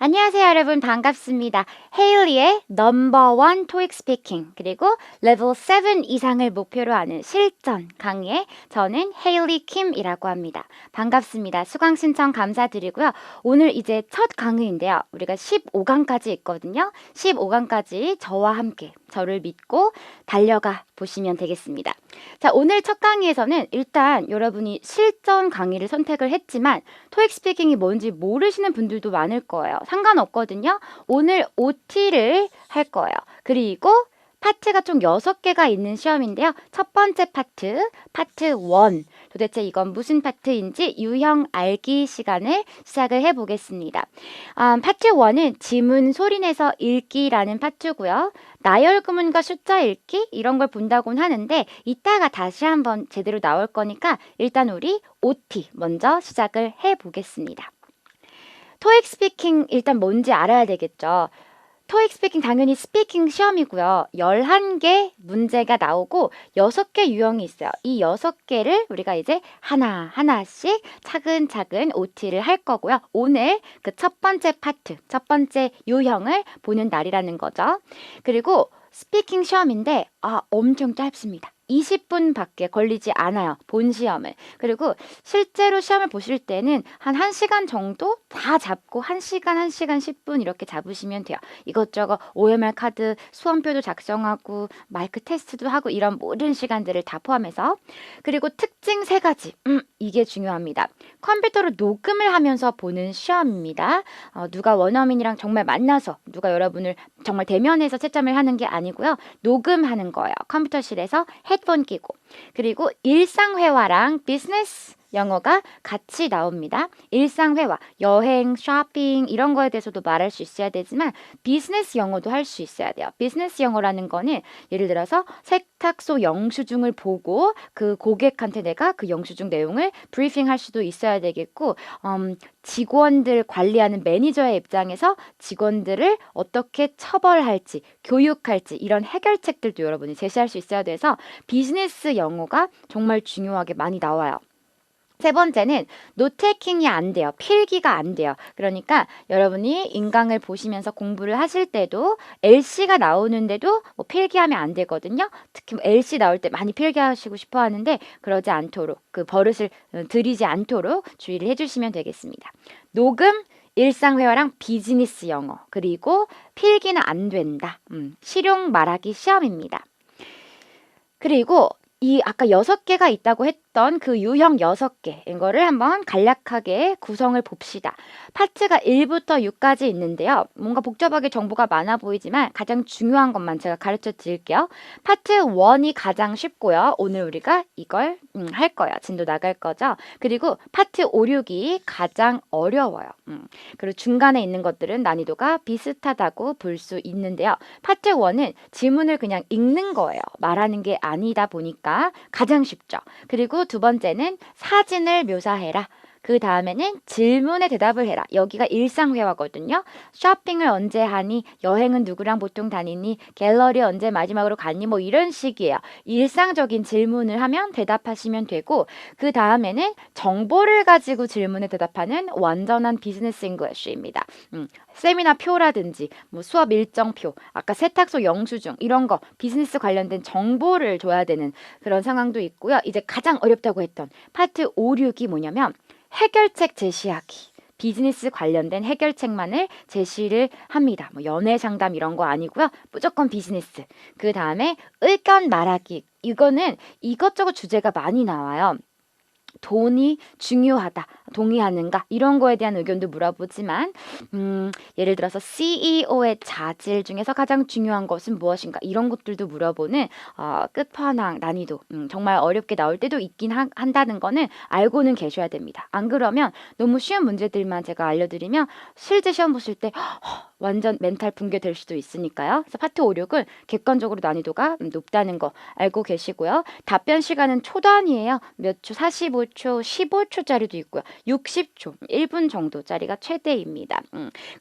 안녕하세요, 여러분. 반갑습니다. 헤일리의 넘버원 토익 스피킹 그리고 레벨 7 이상을 목표로 하는 실전 강의에 저는 헤일리 킴이라고 합니다. 반갑습니다. 수강 신청 감사드리고요. 오늘 이제 첫 강의인데요. 우리가 15강까지 있거든요. 15강까지 저와 함께 저를 믿고 달려가 보시면 되겠습니다. 자, 오늘 첫 강의에서는 일단 여러분이 실전 강의를 선택을 했지만 토익 스피킹이 뭔지 모르시는 분들도 많을 거예요. 상관없거든요. 오늘 OT를 할 거예요. 그리고 파트가 총 6개가 있는 시험인데요. 첫 번째 파트 1. 도대체 이건 무슨 파트인지 유형 알기 시간을 시작을 해보겠습니다. 파트 1은 지문 소리내서 읽기라는 파트고요. 나열 구문과 숫자 읽기 이런 걸 본다곤 하는데 이따가 다시 한번 제대로 나올 거니까 일단 우리 OT 먼저 시작을 해보겠습니다. 토익 스피킹 일단 뭔지 알아야 되겠죠. 토익 스피킹 당연히 스피킹 시험이고요. 11개 문제가 나오고 6개 유형이 있어요. 이 6개를 우리가 이제 하나하나씩 차근차근 OT를 할 거고요. 오늘 그 첫 번째 파트, 첫 번째 유형을 보는 날이라는 거죠. 그리고 스피킹 시험인데 엄청 짧습니다. 20분밖에 걸리지 않아요. 본 시험을. 그리고 실제로 시험을 보실 때는 한 1시간 정도 다 잡고 1시간 10분 이렇게 잡으시면 돼요. 이것저것 OMR 카드, 수험표도 작성하고 마이크 테스트도 하고 이런 모든 시간들을 다 포함해서. 그리고 특징 3가지. 이게 중요합니다. 컴퓨터로 녹음을 하면서 보는 시험입니다. 누가 원어민이랑 정말 만나서 누가 여러분을 정말 대면해서 채점을 하는 게 아니고요. 녹음하는 거예요. 컴퓨터실에서 헤드폰 끼고. 그리고 일상회화랑 비즈니스 영어가 같이 나옵니다. 일상회화, 여행, 쇼핑 이런 거에 대해서도 말할 수 있어야 되지만 비즈니스 영어도 할 수 있어야 돼요. 비즈니스 영어라는 거는 예를 들어서 세탁소 영수증을 보고 그 고객한테 내가 그 영수증 내용을 브리핑할 수도 있어야 되겠고 직원들 관리하는 매니저의 입장에서 직원들을 어떻게 처벌할지, 교육할지 이런 해결책들도 여러분이 제시할 수 있어야 돼서 비즈니스 영어가 정말 중요하게 많이 나와요. 3번째는 노테이킹이 안 돼요. 필기가 안 돼요. 그러니까 여러분이 인강을 보시면서 공부를 하실 때도 LC가 나오는데도 필기하면 안 되거든요. 특히 LC 나올 때 많이 필기하시고 싶어 하는데 그러지 않도록 그 버릇을 들이지 않도록 주의를 해주시면 되겠습니다. 녹음, 일상회화랑 비즈니스 영어 그리고 필기는 안 된다. 실용 말하기 시험입니다. 그리고 이 아까 6개가 있다고 했던 그 유형 6개 이거를 한번 간략하게 구성을 봅시다. 파트가 1부터 6까지 있는데요. 뭔가 복잡하게 정보가 많아 보이지만 가장 중요한 것만 제가 가르쳐 드릴게요. 파트 1이 가장 쉽고요. 오늘 우리가 이걸 할 거예요. 진도 나갈 거죠. 그리고 파트 5, 6이 가장 어려워요. 그리고 중간에 있는 것들은 난이도가 비슷하다고 볼 수 있는데요. 파트 1은 지문을 그냥 읽는 거예요. 말하는 게 아니다 보니까 가장 쉽죠. 그리고 두 번째는 사진을 묘사해라. 그 다음에는 질문에 대답을 해라. 여기가 일상회화거든요. 쇼핑을 언제 하니? 여행은 누구랑 보통 다니니? 갤러리 언제 마지막으로 갔니? 뭐 이런 식이에요. 일상적인 질문을 하면 대답하시면 되고 그 다음에는 정보를 가지고 질문에 대답하는 완전한 비즈니스 잉글리시입니다. 세미나 표라든지 뭐 수업 일정표, 아까 세탁소 영수증 이런 거 비즈니스 관련된 정보를 줘야 되는 그런 상황도 있고요. 이제 가장 어렵다고 했던 파트 5, 6이 뭐냐면 해결책 제시하기. 비즈니스 관련된 해결책만을 제시를 합니다. 뭐 연애 상담 이런 거 아니고요. 무조건 비즈니스. 그 다음에 의견 말하기. 이거는 이것저것 주제가 많이 나와요. 돈이 중요하다, 동의하는가 이런 거에 대한 의견도 물어보지만 예를 들어서 CEO의 자질 중에서 가장 중요한 것은 무엇인가 이런 것들도 물어보는 끝판왕 난이도 정말 어렵게 나올 때도 있긴 한다는 거는 알고는 계셔야 됩니다. 안 그러면 너무 쉬운 문제들만 제가 알려드리면 실제 시험 보실 때 완전 멘탈 붕괴될 수도 있으니까요. 그래서 파트 5, 6은 객관적으로 난이도가 높다는 거 알고 계시고요. 답변 시간은 초 단위예요. 몇 초, 45초, 15초짜리도 있고요. 60초, 1분 정도짜리가 최대입니다.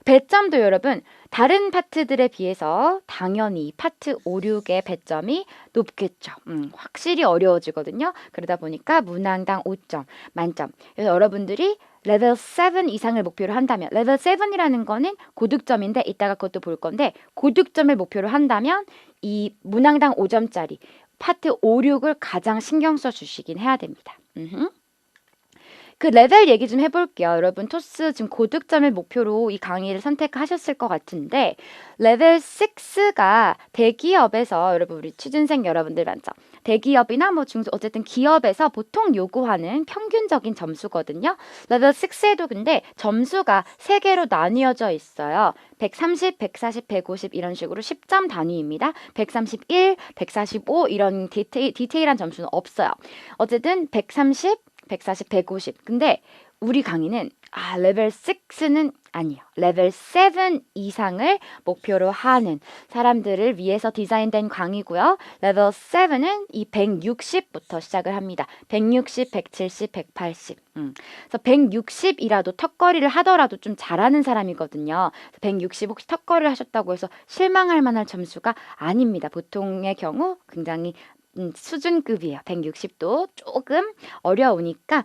배점도 여러분 다른 파트들에 비해서 당연히 파트 5, 6의 배점이 높겠죠. 확실히 어려워지거든요. 그러다 보니까 문항당 5점, 만점. 그래서 여러분들이 레벨 7 이상을 목표로 한다면 레벨 7이라는 거는 고득점인데 이따가 그것도 볼 건데 고득점을 목표로 한다면 이 문항당 5점짜리 파트 5, 6을 가장 신경 써 주시긴 해야 됩니다. 그 레벨 얘기 좀 해볼게요. 여러분 토스 지금 고득점을 목표로 이 강의를 선택하셨을 것 같은데 레벨 6가 대기업에서 여러분 우리 취준생 여러분들 많죠. 대기업이나 뭐 중소 어쨌든 기업에서 보통 요구하는 평균적인 점수거든요. 레벨 6에도 근데 점수가 3개로 나뉘어져 있어요. 130, 140, 150 이런 식으로 10점 단위입니다. 131, 145 이런 디테일한 점수는 없어요. 어쨌든 130, 140, 150. 근데 우리 강의는 레벨 6는 아니에요. 레벨 7 이상을 목표로 하는 사람들을 위해서 디자인된 강의고요. 레벨 7은 이 160부터 시작을 합니다. 160, 170, 180. 그래서 160이라도 턱걸이를 하더라도 좀 잘하는 사람이거든요. 160 혹시 턱걸이를 하셨다고 해서 실망할 만한 점수가 아닙니다. 보통의 경우 굉장히 수준급이에요. 160도 조금 어려우니까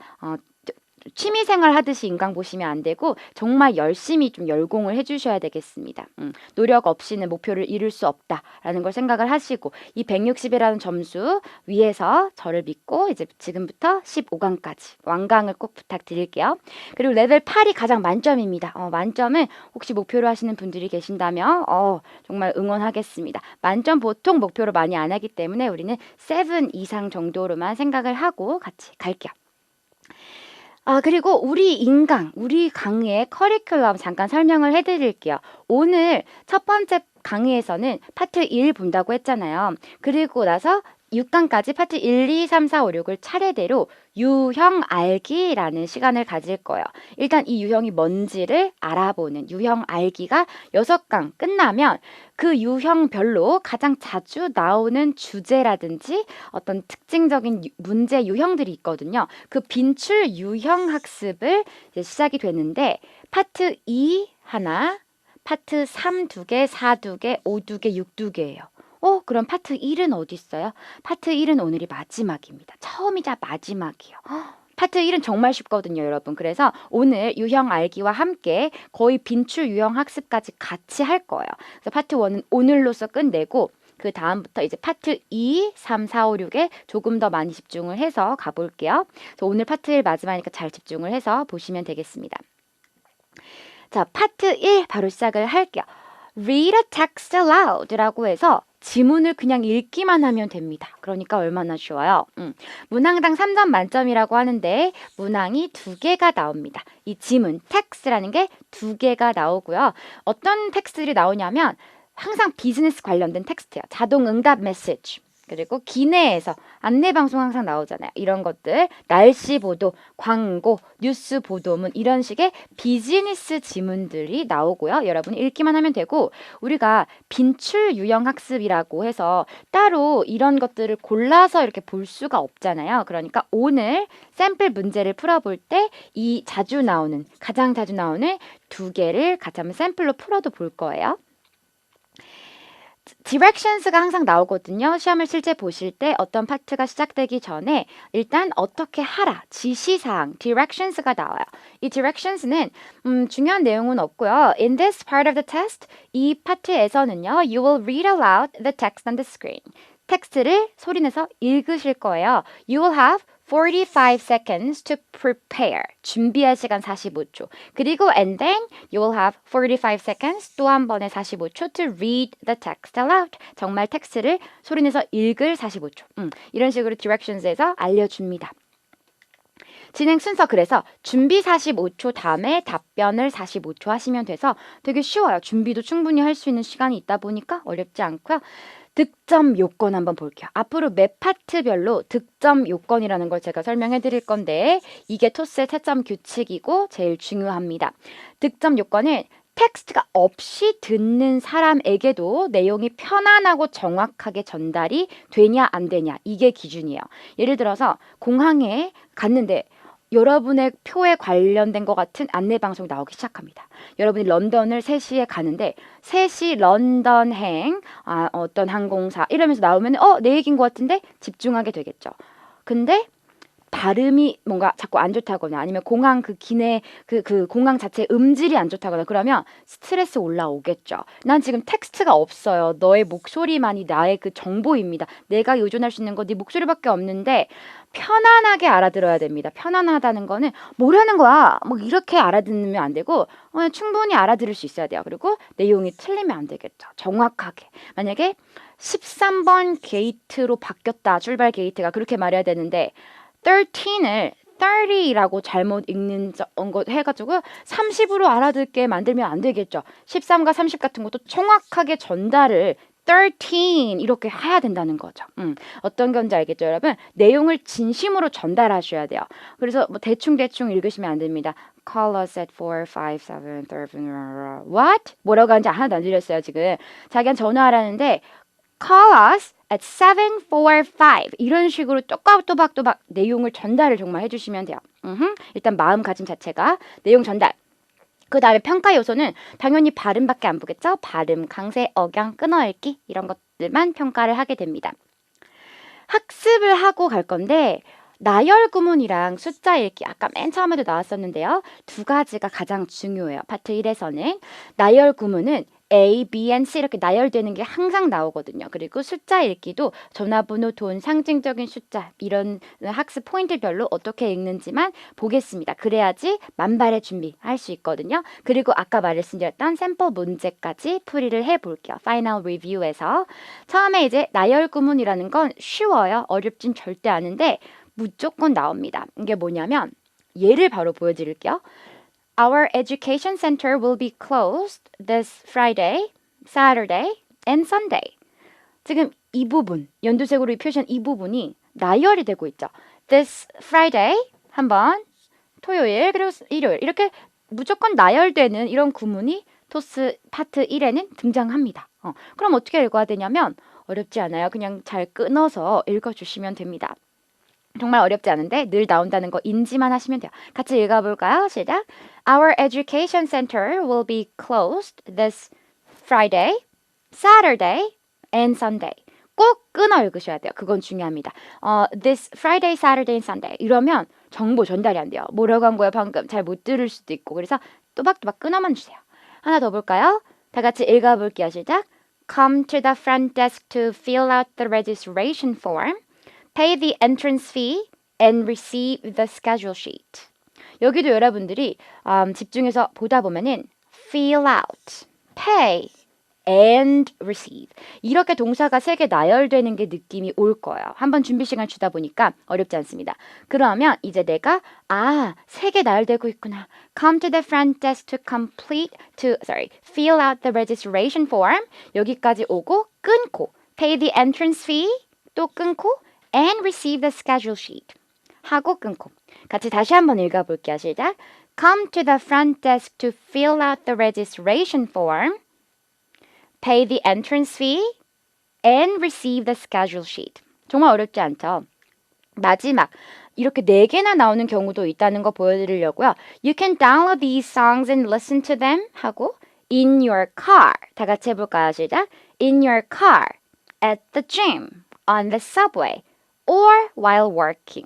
취미생활 하듯이 인강 보시면 안 되고 정말 열심히 좀 열공을 해주셔야 되겠습니다. 노력 없이는 목표를 이룰 수 없다라는 걸 생각을 하시고 이 160이라는 점수 위에서 저를 믿고 이제 지금부터 15강까지 완강을 꼭 부탁드릴게요. 그리고 레벨 8이 가장 만점입니다. 만점은 혹시 목표로 하시는 분들이 계신다면 정말 응원하겠습니다. 만점 보통 목표로 많이 안 하기 때문에 우리는 7 이상 정도로만 생각을 하고 같이 갈게요. 그리고 우리 강의의 커리큘럼 잠깐 설명을 해드릴게요. 오늘 첫 번째 강의에서는 파트 1 본다고 했잖아요. 그리고 나서 6강까지 파트 1, 2, 3, 4, 5, 6을 차례대로 유형 알기라는 시간을 가질 거예요. 일단 이 유형이 뭔지를 알아보는 유형 알기가 6강 끝나면 그 유형별로 가장 자주 나오는 주제라든지 어떤 특징적인 문제 유형들이 있거든요. 그 빈출 유형 학습을 이제 시작이 되는데 파트 2 하나, 파트 3 2개, 4 2개, 5 2개, 6 2개예요. 그럼 파트 1은 어디 있어요? 파트 1은 오늘이 마지막입니다. 처음이자 마지막이요. 파트 1은 정말 쉽거든요, 여러분. 그래서 오늘 유형 알기와 함께 거의 빈출 유형 학습까지 같이 할 거예요. 그래서 파트 1은 오늘로서 끝내고 그 다음부터 이제 파트 2, 3, 4, 5, 6에 조금 더 많이 집중을 해서 가볼게요. 그래서 오늘 파트 1 마지막이니까 잘 집중을 해서 보시면 되겠습니다. 자, 파트 1 바로 시작을 할게요. Read a text aloud라고 해서 지문을 그냥 읽기만 하면 됩니다. 그러니까 얼마나 쉬워요. 문항당 3점 만점이라고 하는데 문항이 2개가 나옵니다. 이 지문, 텍스트라는 게 2개가 나오고요. 어떤 텍스트들이 나오냐면 항상 비즈니스 관련된 텍스트예요. 자동 응답 메시지. 그리고 기내에서 안내방송 항상 나오잖아요. 이런 것들, 날씨 보도, 광고, 뉴스 보도문 이런 식의 비즈니스 지문들이 나오고요. 여러분이 읽기만 하면 되고 우리가 빈출 유형 학습이라고 해서 따로 이런 것들을 골라서 이렇게 볼 수가 없잖아요. 그러니까 오늘 샘플 문제를 풀어볼 때 이 가장 자주 나오는 2개를 같이 한번 샘플로 풀어도 볼 거예요. directions가 항상 나오거든요. 시험을 실제 보실 때 어떤 파트가 시작되기 전에 일단 어떻게 하라, 지시사항, directions가 나와요. 이 directions는 중요한 내용은 없고요. In this part of the test, 이 파트에서는요. You will read aloud the text on the screen. 텍스트를 소리내서 읽으실 거예요. You will have 45 seconds to prepare. 준비할 시간 45초. 그리고 and then you will have 45 seconds 또 한 번에 45초 to read the text aloud. 정말 텍스트를 소리내서 읽을 45초. 이런 식으로 directions에서 알려줍니다. 진행 순서 그래서 준비 45초 다음에 답변을 45초 하시면 돼서 되게 쉬워요. 준비도 충분히 할 수 있는 시간이 있다 보니까 어렵지 않고요. 득점 요건 한번 볼게요. 앞으로 매 파트별로 득점 요건이라는 걸 제가 설명해 드릴 건데 이게 토스의 채점 규칙이고 제일 중요합니다. 득점 요건은 텍스트가 없이 듣는 사람에게도 내용이 편안하고 정확하게 전달이 되냐 안 되냐 이게 기준이에요. 예를 들어서 공항에 갔는데 여러분의 표에 관련된 것 같은 안내방송이 나오기 시작합니다. 여러분이 런던을 3시에 가는데 3시 런던행 어떤 항공사 이러면서 나오면 내 얘기인 것 같은데 집중하게 되겠죠. 근데 발음이 뭔가 자꾸 안 좋다거나 아니면 공항 그 기내 그 공항 자체 음질이 안 좋다거나 그러면 스트레스 올라오겠죠. 난 지금 텍스트가 없어요. 너의 목소리만이 나의 그 정보입니다. 내가 의존할 수 있는 거 네 목소리밖에 없는데 편안하게 알아들어야 됩니다. 편안하다는 거는 뭐라는 거야? 뭐 이렇게 알아듣으면 안 되고 충분히 알아들을 수 있어야 돼요. 그리고 내용이 틀리면 안 되겠죠. 정확하게. 만약에 13번 게이트로 바뀌었다. 출발 게이트가 그렇게 말해야 되는데 13을 30라고 잘못 읽는 거 해가지고 30으로 알아듣게 만들면 안 되겠죠. 13과 30 같은 것도 정확하게 전달을 13 이렇게 해야 된다는 거죠. 어떤 건지 알겠죠, 여러분? 내용을 진심으로 전달하셔야 돼요. 그래서 뭐 대충 읽으시면 안 됩니다. Call us at 4, 5, 7, 13. What? 뭐라고 하는지 하나도 안 들렸어요, 지금. 자기한테 전화하라는데 Call us at 745 이런 식으로 또박또박 내용을 전달을 정말 해주시면 돼요. 일단 마음가짐 자체가 내용 전달. 그 다음에 평가 요소는 당연히 발음밖에 안 보겠죠. 발음, 강세, 억양, 끊어읽기 이런 것들만 평가를 하게 됩니다. 학습을 하고 갈 건데 나열 구문이랑 숫자 읽기 아까 맨 처음에도 나왔었는데요. 두 가지가 가장 중요해요. 파트 1에서는 나열 구문은 A, B, and C 이렇게 나열되는 게 항상 나오거든요. 그리고 숫자 읽기도 전화번호, 돈, 상징적인 숫자 이런 학습 포인트별로 어떻게 읽는지만 보겠습니다. 그래야지 만발의 준비할 수 있거든요. 그리고 아까 말씀드렸던 샘플 문제까지 풀이를 해볼게요. 파이널 리뷰에서 처음에 이제 나열 구문이라는 건 쉬워요. 어렵진 절대 않은데 무조건 나옵니다. 이게 뭐냐면 예를 바로 보여드릴게요. Our education center will be closed this Friday, Saturday, and Sunday. 지금 이 부분, 연두색으로 표시한 이 부분이 나열이 되고 있죠. This Friday, 한번 토요일, 그리고 일요일 이렇게 무조건 나열되는 이런 구문이 토스 파트 1에는 등장합니다. 그럼 어떻게 읽어야 되냐면 어렵지 않아요. 그냥 잘 끊어서 읽어주시면 됩니다. 정말 어렵지 않은데 늘 나온다는 거 인지만 하시면 돼요. 같이 읽어볼까요? 시작. Our education center will be closed this Friday, Saturday, and Sunday. 꼭 끊어 읽으셔야 돼요. 그건 중요합니다. This Friday, Saturday, and Sunday. 이러면 정보 전달이 안 돼요. 뭐라고 한 거예요? 방금 잘 못 들을 수도 있고. 그래서 또박또박 끊어만 주세요. 하나 더 볼까요? 다 같이 읽어볼게요. 시작. Come to the front desk to fill out the registration form. Pay the entrance fee and receive the schedule sheet. 여기도 여러분들이 집중해서 보다 보면은 fill out, pay, and receive 이렇게 동사가 3개 나열되는 게 느낌이 올 거예요. 한번 준비 시간 주다 보니까 어렵지 않습니다. 그러면 이제 내가 3개 나열되고 있구나. Come to the front desk to fill out the registration form. 여기까지 오고 끊고 pay the entrance fee 또 끊고 and receive the schedule sheet. 하고 끊고. 같이 다시 한번 읽어볼게요. 시작. Come to the front desk to fill out the registration form. Pay the entrance fee and receive the schedule sheet. 정말 어렵지 않죠? 마지막. 이렇게 4개나 나오는 경우도 있다는 거 보여드리려고요. You can download these songs and listen to them 하고 in your car. 다 같이 해볼까요? 시작. In your car, at the gym, on the subway. or while walking,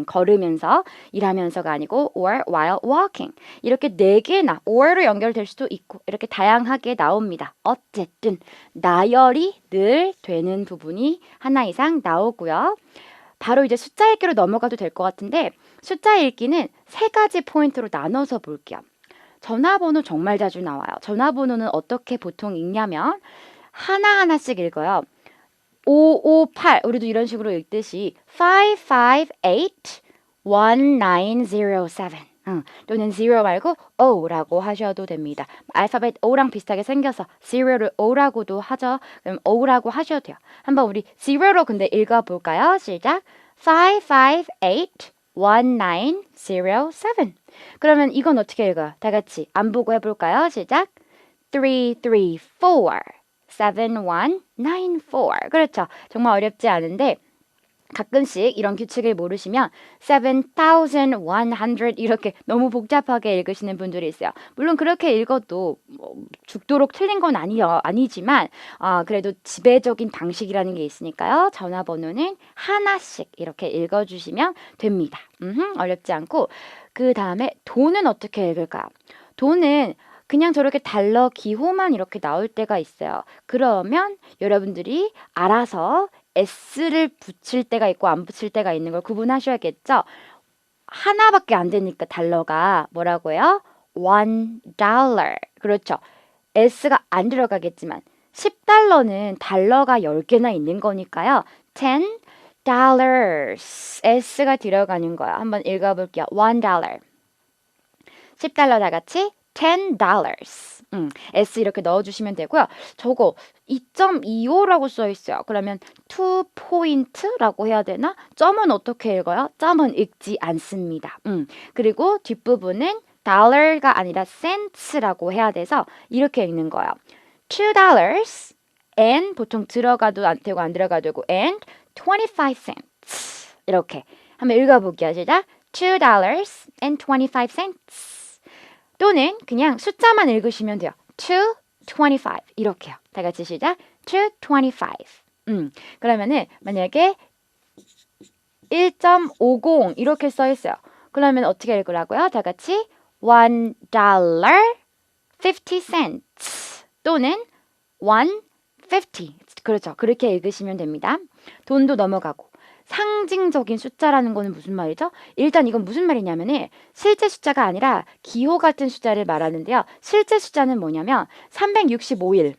걸으면서, 일하면서가 아니고 or while walking. 이렇게 4개나 or로 연결될 수도 있고 이렇게 다양하게 나옵니다. 어쨌든 나열이 늘 되는 부분이 하나 이상 나오고요. 바로 이제 숫자 읽기로 넘어가도 될 것 같은데 숫자 읽기는 3가지 포인트로 나눠서 볼게요. 전화번호 정말 자주 나와요. 전화번호는 어떻게 보통 읽냐면 하나하나씩 읽어요. 558 우리도 이런 식으로 읽듯이 558-1907 또는 0 말고 O라고 하셔도 됩니다. 알파벳 O랑 비슷하게 생겨서 0를 O라고도 하죠. 그럼 O라고 하셔도 돼요. 한번 우리 0로 근데 읽어볼까요? 시작. 558-1907 그러면 이건 어떻게 읽어요? 다 같이 안 보고 해볼까요? 시작. 334 7194 그렇죠. 정말 어렵지 않은데 가끔씩 이런 규칙을 모르시면 7,100 이렇게 너무 복잡하게 읽으시는 분들이 있어요. 물론 그렇게 읽어도 뭐 죽도록 틀린 건 아니지만 그래도 지배적인 방식이라는 게 있으니까요. 전화번호는 하나씩 이렇게 읽어주시면 됩니다. 어렵지 않고 그 다음에 돈은 어떻게 읽을까요? 돈은 그냥 저렇게 달러 기호만 이렇게 나올 때가 있어요. 그러면 여러분들이 알아서 S를 붙일 때가 있고 안 붙일 때가 있는 걸 구분하셔야겠죠. 하나밖에 안 되니까 달러가 뭐라고요? $1. 그렇죠. S가 안 들어가겠지만 10달러는 달러가 10개나 있는 거니까요. $10. S가 들어가는 거야. 한번 읽어볼게요. $1. 10달러 다 같이 $10. S 이렇게 넣어주시면 되고요. 저거 2.25라고 써 있어요. 그러면 2포인트라고 해야 되나? 점은 어떻게 읽어요? 점은 읽지 않습니다. 그리고 뒷부분은 달러가 아니라 cents라고 해야 돼서 이렇게 읽는 거예요. $2 and 보통 들어가도 안 되고 안 들어가도 되고 and 25 cents 이렇게 한번 읽어볼게요. 시작. $2 and 25 cents 또는 그냥 숫자만 읽으시면 돼요. 225 이렇게요. 다 같이 시작. 225 그러면은 만약에 1.50 이렇게 써 있어요. 그러면 어떻게 읽으라고요? 다 같이 $1 50 cents 또는 150 그렇죠. 그렇게 읽으시면 됩니다. 돈도 넘어가고 상징적인 숫자라는 거는 무슨 말이죠? 일단 이건 무슨 말이냐면은 실제 숫자가 아니라 기호 같은 숫자를 말하는데요. 실제 숫자는 뭐냐면 365일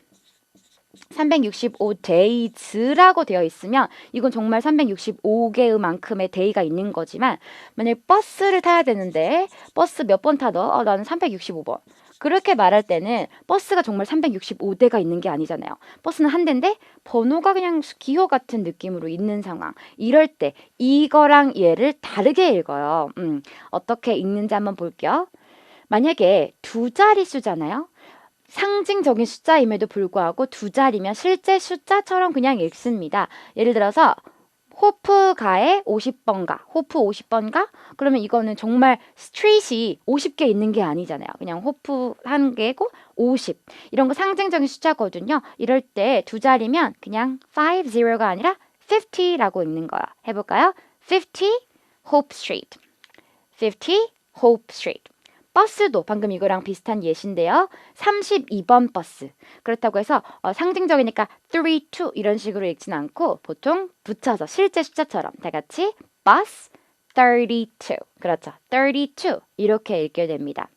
365days라고 되어 있으면 이건 정말 365개의 만큼의 day가 있는 거지만 만약 버스를 타야 되는데 버스 몇 번 타더? 나는 365번. 그렇게 말할 때는 버스가 정말 365대가 있는 게 아니잖아요. 버스는 한 대인데 번호가 그냥 기호 같은 느낌으로 있는 상황. 이럴 때 이거랑 얘를 다르게 읽어요. 어떻게 읽는지 한번 볼게요. 만약에 두 자릿수잖아요. 상징적인 숫자임에도 불구하고 두 자리면 실제 숫자처럼 그냥 읽습니다. 예를 들어서 호프가에 50번가, 호프 50번가? 그러면 이거는 정말 스트릿이 50개 있는 게 아니잖아요. 그냥 호프 한 개고 50. 이런 거 상징적인 숫자거든요. 이럴 때 두 자리면 그냥 50가 아니라 50라고 읽는 거야. 해볼까요? 50 Hope Street. 50 Hope Street. 버스도 방금 이거랑 비슷한 예시인데요. 32번 버스. 그렇다고 해서 상징적이니까 32 이런 식으로 읽진 않고 보통 붙여서 실제 숫자처럼 다 같이 bus 32. 그렇죠. 32 이렇게 읽게 됩니다.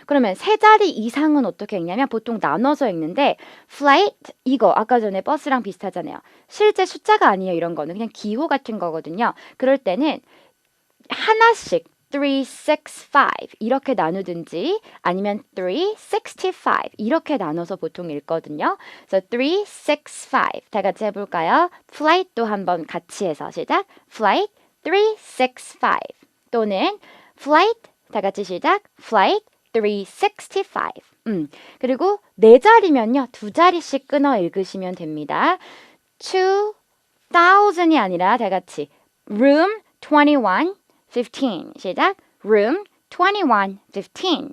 그러면 세 자리 이상은 어떻게 읽냐면 보통 나눠서 읽는데 flight 이거 아까 전에 버스랑 비슷하잖아요. 실제 숫자가 아니에요. 이런 거는 그냥 기호 같은 거거든요. 그럴 때는 하나씩 365 이렇게 나누든지 아니면 365 이렇게 나눠서 보통 읽거든요. 그래서 365 다 같이 해볼까요? flight도 한번 같이 해서 시작. flight 365 또는 flight 다 같이 시작. flight 365 그리고 네 자리면요. 두 자리씩 끊어 읽으시면 됩니다. 2000이 아니라 다 같이 room 21 15 시작. room 21 15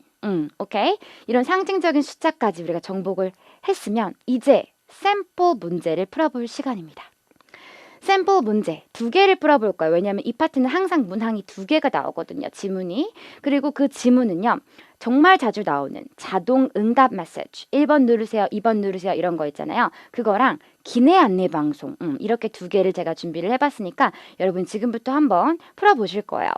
오케이. 이런 상징적인 숫자까지 우리가 정복을 했으면 이제 샘플 문제를 풀어볼 시간입니다. 샘플 문제 두 개를 풀어볼 거예요. 왜냐하면 이 파트는 항상 문항이 두 개가 나오거든요. 지문이. 그리고 그 지문은요. 정말 자주 나오는 자동 응답 메시지 1번 누르세요, 2번 누르세요 이런 거 있잖아요. 그거랑 기내 안내 방송 이렇게 두 개를 제가 준비를 해봤으니까 여러분 지금부터 한번 풀어보실 거예요.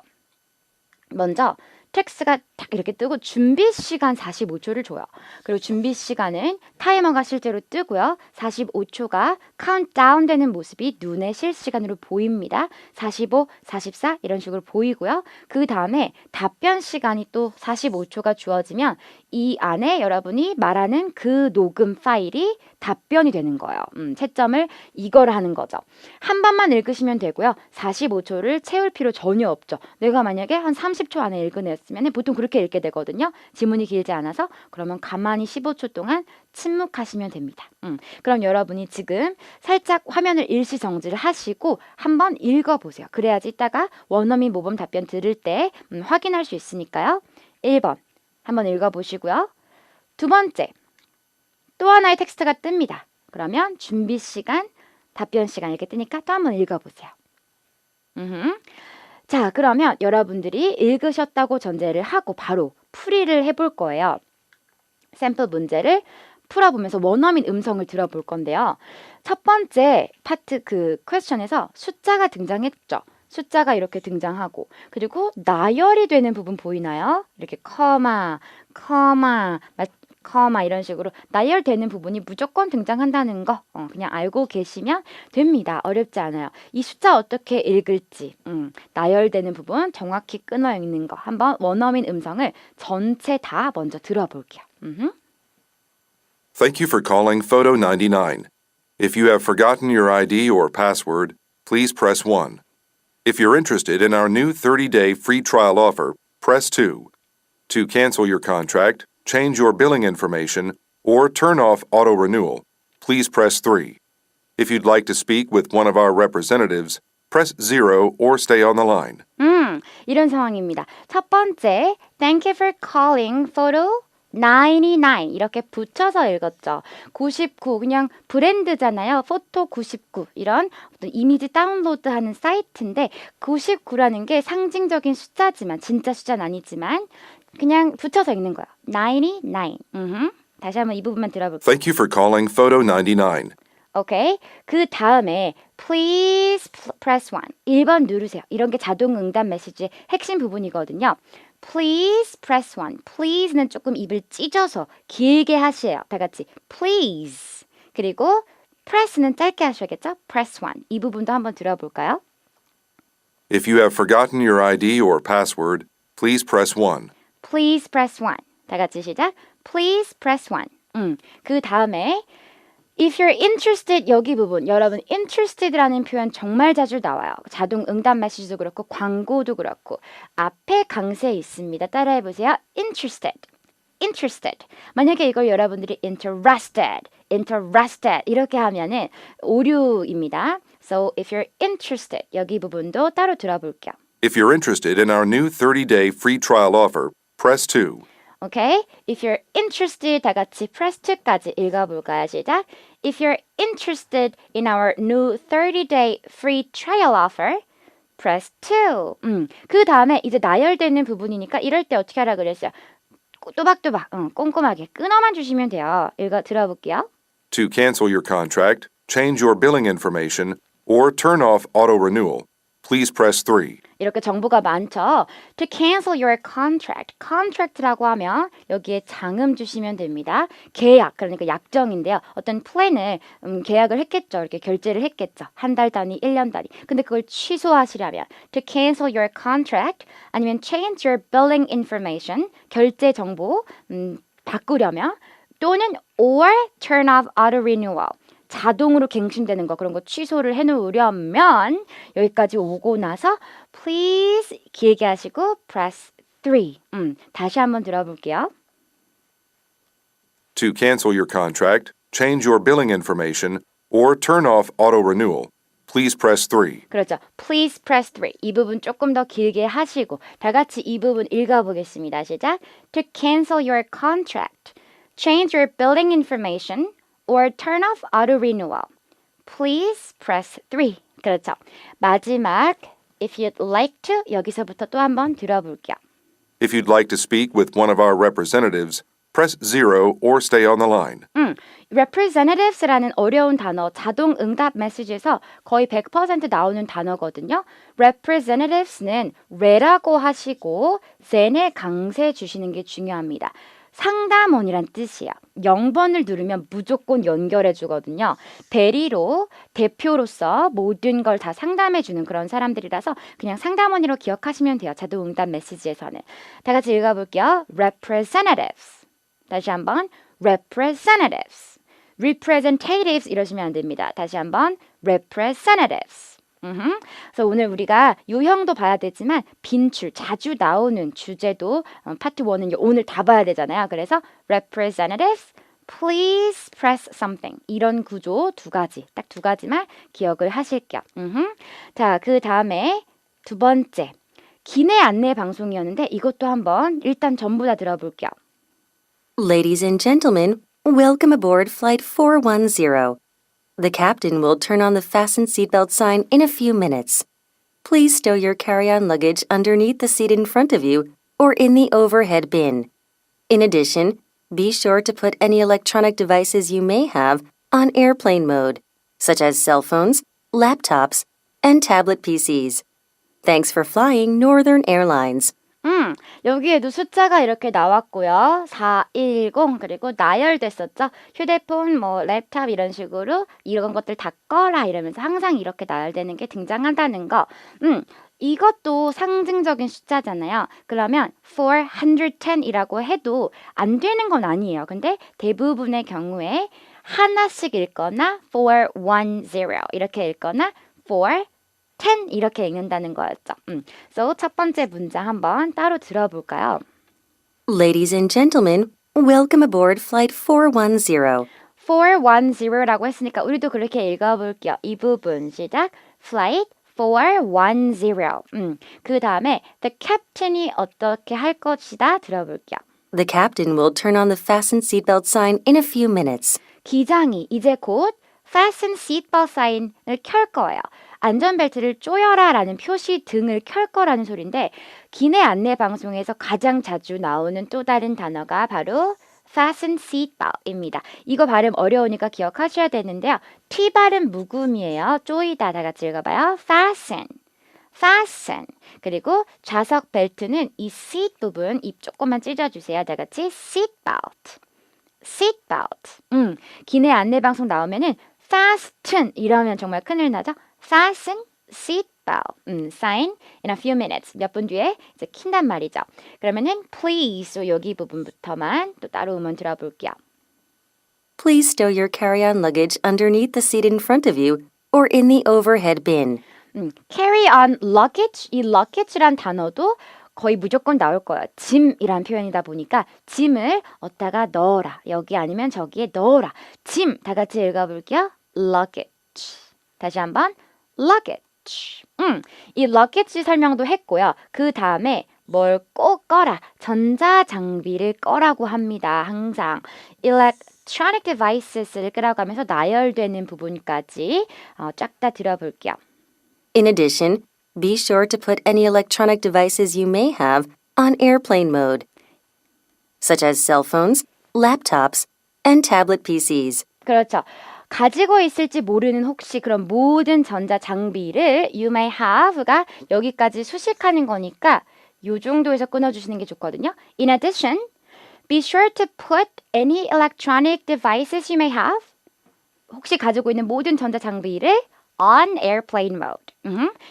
먼저 텍스트가 딱 이렇게 뜨고 준비 시간 45초를 줘요. 그리고 준비 시간은 타이머가 실제로 뜨고요. 45초가 카운트다운 되는 모습이 눈에 실시간으로 보입니다. 45, 44 이런 식으로 보이고요. 그 다음에 답변 시간이 또 45초가 주어지면 이 안에 여러분이 말하는 그 녹음 파일이 답변이 되는 거예요. 채점을 이걸 하는 거죠. 한 번만 읽으시면 되고요. 45초를 채울 필요 전혀 없죠. 내가 만약에 한 30초 안에 읽어내서 했으면 보통 그렇게 읽게 되거든요. 지문이 길지 않아서. 그러면 가만히 15초 동안 침묵하시면 됩니다. 그럼 여러분이 지금 살짝 화면을 일시정지를 하시고 한번 읽어보세요. 그래야지 이따가 원어민 모범 답변 들을 때 확인할 수 있으니까요. 1번 한번 읽어보시고요. 두 번째, 또 하나의 텍스트가 뜹니다. 그러면 준비 시간, 답변 시간 이렇게 뜨니까 또 한번 읽어보세요. 자, 그러면 여러분들이 읽으셨다고 전제를 하고 바로 풀이를 해볼 거예요. 샘플 문제를 풀어보면서 원어민 음성을 들어볼 건데요. 첫 번째 파트 그 퀘스천에서 숫자가 등장했죠. 숫자가 이렇게 등장하고 그리고 나열이 되는 부분 보이나요? 이렇게 커마 이런 식으로 나열되는 부분이 무조건 등장한다는 거 그냥 알고 계시면 됩니다. 어렵지 않아요. 이 숫자 어떻게 읽을지 나열되는 부분 정확히 끊어 읽는 거 한번 원어민 음성을 전체 다 먼저 들어볼게요. Thank you for calling Photo 99. If you have forgotten your ID or password, please press 1. If you're interested in our new 30-day free trial offer, press 2. To cancel your contract, change your billing information, or turn off auto renewal, please press 3. If you'd like to speak with one of our representatives, press 0 or stay on the line. 이런 상황입니다. 첫 번째, Thank you for calling photo 99 이렇게 붙여서 읽었죠. 99 그냥 브랜드잖아요. 포토 99 이런 어떤 이미지 다운로드하는 사이트인데 99라는 게 상징적인 숫자지만 진짜 숫자는 아니지만 그냥 붙여서 읽는 거예요. 99. 다시 한번 이 부분만 들어볼게요. Thank you for calling Photo 99. 오케이. 그 다음에 please press 1. 1번 누르세요. 이런 게 자동 응답 메시지의 핵심 부분이거든요. Please press 1. Please는 조금 입을 찢어서 길게 하셔요. 다 같이 please. 그리고 press는 짧게 하셔야겠죠? press 1. 이 부분도 한번 들어볼까요? If you have forgotten your ID or password, please press 1. Please press 1. 다 같이 시작. Please press 1. 그 다음에 If you're interested 여기 부분 여러분 interested라는 표현 정말 자주 나와요. 자동 응답 메시지도 그렇고 광고도 그렇고 앞에 강세 있습니다. 따라해보세요. interested. 만약에 이걸 여러분들이 interested 이렇게 하면은 오류입니다. So if you're interested 여기 부분도 따로 들어볼게요. If you're interested in our new 30-day free trial offer, press 2. 오케이? If you're interested 다 같이 press 2까지 읽어볼까요? 시작. If you're interested in our new 30-day free trial offer, press 2. 그 다음에 이제 나열되는 부분이니까 이럴 때 어떻게 하라 그랬어요? 또박또박, 꼼꼼하게 끊어만 주시면 돼요. 들어볼게요. To cancel your contract, change your billing information, or turn off auto renewal, please press 3. 이렇게 정보가 많죠. To cancel your contract라고 하면 여기에 장음 주시면 됩니다. 계약, 그러니까 약정인데요. 어떤 플랜을 계약을 했겠죠. 이렇게 결제를 했겠죠. 한 달 단위, 1년 단위. 근데 그걸 취소하시려면 to cancel your contract 아니면 change your billing information 결제 정보 바꾸려면 또는 or turn off auto renewal 자동으로 갱신되는 거 그런 거 취소를 해놓으려면 여기까지 오고 나서 please 길게 하시고 press 3. 다시 한번 들어볼게요. To cancel your contract, change your billing information, or turn off auto renewal, please press 3. 그렇죠. Please press 3. 이 부분 조금 더 길게 하시고 다 같이 이 부분 읽어보겠습니다. 시작. To cancel your contract, change your billing information, or turn off auto renewal. Please press 3. 그렇죠. 마지막 if you'd like to 여기서부터 또 한번 들어볼게요. If you'd like to speak with one of our representatives, press 0 or stay on the line. representatives라는 어려운 단어 자동 응답 메시지에서 거의 100% 나오는 단어거든요. representatives는 re라고 하시고 then에 강세 주시는 게 중요합니다. 상담원이란 뜻이에요. 0번을 누르면 무조건 연결해 주거든요. 대리로, 대표로서 모든 걸 다 상담해 주는 그런 사람들이라서 그냥 상담원으로 기억하시면 돼요. 자동 응답 메시지에서는. 다 같이 읽어볼게요. representatives. 다시 한번 representatives. representatives 이러시면 안 됩니다. 다시 한번 representatives. 그래서 오늘 우리가 유형도 봐야 되지만 빈출, 자주 나오는 주제도 파트 1은 오늘 다 봐야 되잖아요. 그래서 representatives, please press something 이런 구조 두 가지, 딱 두 가지만 기억을 하실 겸. 자, 그 다음에 두 번째 기내 안내 방송이었는데 이것도 한번 일단 전부 다 들어볼게요. Ladies and gentlemen, welcome aboard Flight 410. The captain will turn on the fasten seatbelt sign in a few minutes. Please stow your carry-on luggage underneath the seat in front of you or in the overhead bin. In addition, be sure to put any electronic devices you may have on airplane mode, such as cell phones, laptops, and tablet PCs. Thanks for flying Northern Airlines. 여기에도 숫자가 이렇게 나왔고요. 410 그리고 나열됐었죠. 휴대폰, 뭐 랩탑 이런 식으로 이런 것들 다 꺼라 이러면서 항상 이렇게 나열되는 게 등장한다는 거. 이것도 상징적인 숫자잖아요. 그러면 410이라고 해도 안 되는 건 아니에요. 근데 대부분의 경우에 하나씩 읽거나 410 이렇게 읽거나 10 이렇게 읽는다는 거였죠. So 첫 번째 문장 한번 따로 들어볼까요? Ladies and gentlemen, welcome aboard Flight 410. 410라고 했으니까 우리도 그렇게 읽어볼게요. 이 부분 시작. Flight 410. 그 다음에 the captain이 어떻게 할 것이다 들어볼게요. The captain will turn on the fasten seatbelt sign in a few minutes. 기장이 이제 곧 fasten seatbelt sign을 켤 거예요. 안전벨트를 조여라 라는 표시 등을 켤 거라는 소리인데 기내 안내 방송에서 가장 자주 나오는 또 다른 단어가 바로 fasten seatbelt입니다. 이거 발음 어려우니까 기억하셔야 되는데요. T 발음 묵음이에요. 쪼이다 다 같이 읽어봐요. fasten. fasten. 그리고 좌석 벨트는 이 seat 부분 입 조금만 찢어주세요. 다 같이 seatbelt. seatbelt. 기내 안내 방송 나오면은 fasten 이러면 정말 큰일 나죠. fasten seatbelt. sign in a few minutes. 몇 분 뒤에 이제 킨단 말이죠. 그러면은 please 여기 부분부터만 또 따로 음원 들어볼게요. Please stow your carry-on luggage underneath the seat in front of you or in the overhead bin. carry on luggage, 이 luggage란 단어도 거의 무조건 나올 거예요. 짐이란 표현이다 보니까 짐을 어디다가 넣어라. 여기 아니면 저기에 넣어라. 짐, 다 같이 읽어볼게요. luggage. 다시 한번 luggage. 이 luggage 설명도 했고요. 그 다음에 뭘 꼭 꺼라. 전자장비를 꺼라고 합니다. 항상. electronic devices를 끄라고 하면서 나열되는 부분까지 쫙 다 들어볼게요. In addition, be sure to put any electronic devices you may have on airplane mode, such as cell phones, laptops, and tablet PCs. 그렇죠. 가지고 있을지 모르는 혹시 그런 모든 전자장비를 you may have가 여기까지 수식하는 거니까 요 정도에서 끊어주시는 게 좋거든요. In addition, be sure to put any electronic devices you may have 혹시 가지고 있는 모든 전자장비를 on airplane mode.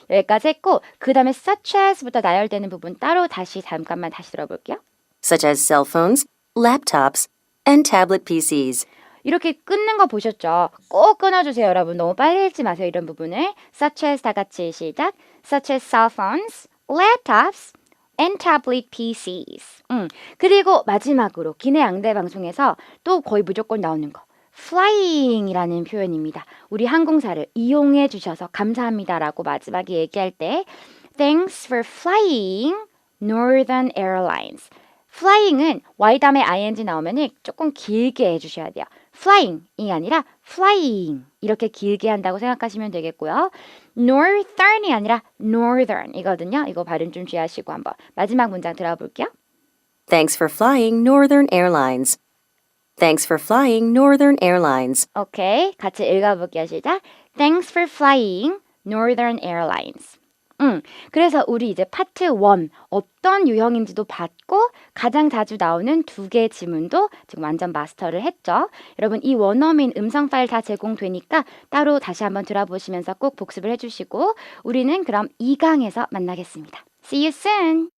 여기까지 했고 그 다음에 such as부터 나열되는 부분 따로 잠깐만 다시 들어볼게요. Such as cell phones, laptops, and tablet PCs. 이렇게 끊는 거 보셨죠? 꼭 끊어주세요, 여러분. 너무 빨리 읽지 마세요, 이런 부분을. Such as 다 같이 시작. Such as cell phones, laptops, and tablet PCs. 그리고 마지막으로 기내 양대 방송에서 또 거의 무조건 나오는 거. flying이라는 표현입니다. 우리 항공사를 이용해 주셔서 감사합니다라고 마지막에 얘기할 때 Thanks for flying Northern Airlines. flying은 y 다음에 ing 나오면 조금 길게 해주셔야 돼요. flying이 아니라 flying 이렇게 길게 한다고 생각하시면 되겠고요. northern이 아니라 northern이거든요. 이거 발음 좀 주의하시고 한번 마지막 문장 들어볼게요. Thanks for flying Northern Airlines. Thanks for flying Northern Airlines. 오케이, 같이 읽어볼게요. 시작. Thanks for flying Northern Airlines. 그래서 우리 이제 파트 1 어떤 유형인지도 봤고 가장 자주 나오는 두 개의 지문도 지금 완전 마스터를 했죠. 여러분 이 원어민 음성 파일 다 제공되니까 따로 다시 한번 들어보시면서 꼭 복습을 해주시고 우리는 그럼 2강에서 만나겠습니다. See you soon!